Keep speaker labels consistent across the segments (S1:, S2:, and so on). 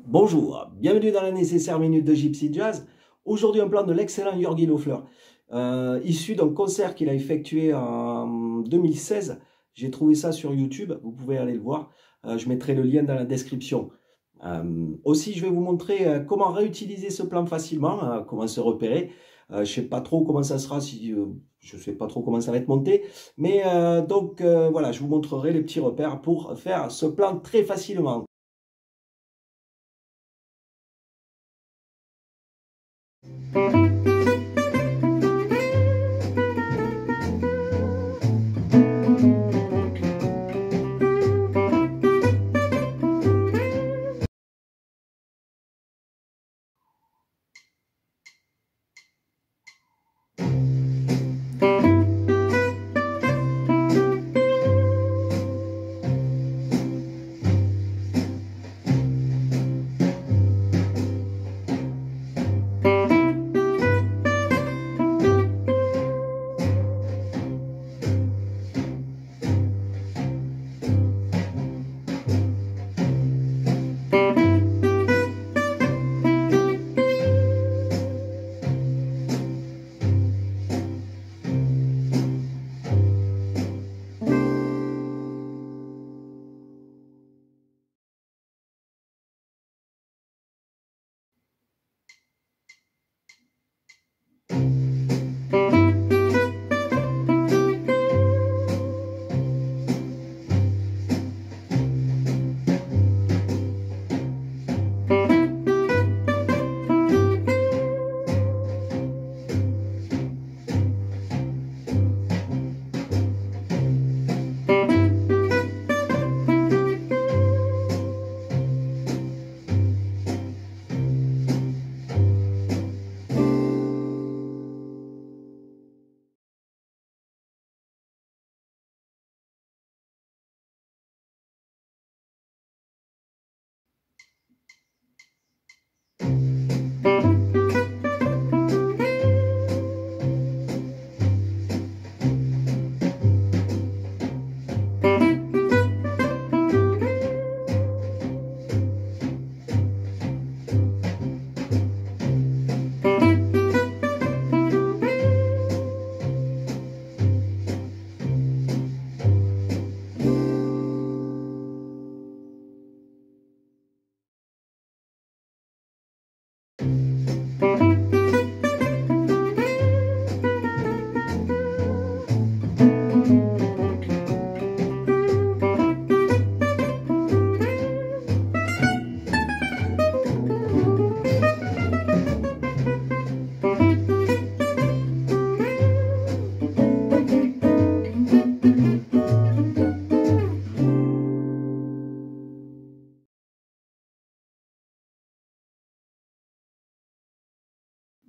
S1: Bonjour, bienvenue dans la nécessaire minute de Gypsy Jazz. Aujourd'hui, un plan de l'excellent Jorgi Loeffler, issu d'un concert qu'il a effectué en 2016. J'ai trouvé ça sur YouTube, vous pouvez aller le voir. Je mettrai le lien dans la description. Aussi, je vais vous montrer comment réutiliser ce plan facilement, comment se repérer. Je ne sais pas trop comment ça sera, je ne sais pas trop comment ça va être monté. Mais voilà, je vous montrerai les petits repères pour faire ce plan très facilement.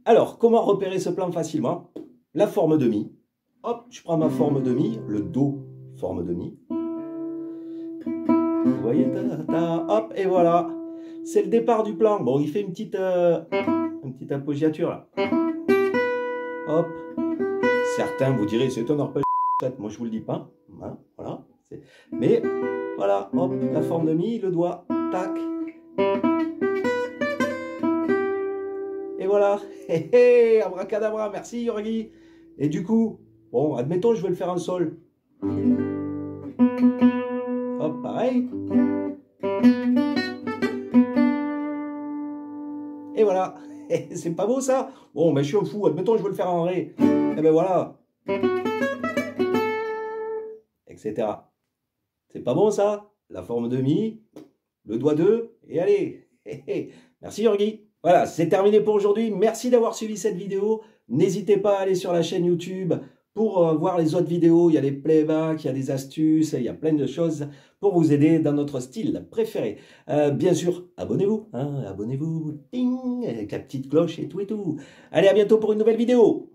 S1: Alors, comment repérer ce plan facilement? La forme de mi. Hop, je prends ma forme de mi, le Do, forme de mi. Vous voyez, hop, et voilà. C'est le départ du plan. Bon, il fait une petite appoggiature là. Hop. Certains vous direz, c'est un arpège. Moi, je vous le dis pas. Hein, voilà. Mais voilà, hop, la forme de mi, le doigt, tac. Et voilà, hé hé, abracadabra, merci Jorgi. Et du coup, bon, admettons, je vais le faire en sol. Hop, pareil. Et voilà, c'est pas beau ça? Bon, ben je suis un fou, admettons, je veux le faire en ré. Et ben voilà. Etc. C'est pas bon ça? La forme de mi, le doigt 2, et allez. Merci Jorgi. Voilà, c'est terminé pour aujourd'hui. Merci d'avoir suivi cette vidéo. N'hésitez pas à aller sur la chaîne YouTube pour voir les autres vidéos. Il y a des playbacks, il y a des astuces, il y a plein de choses pour vous aider dans notre style préféré. Bien sûr, abonnez-vous, hein, abonnez-vous, ding, avec la petite cloche et tout et tout. Allez, à bientôt pour une nouvelle vidéo.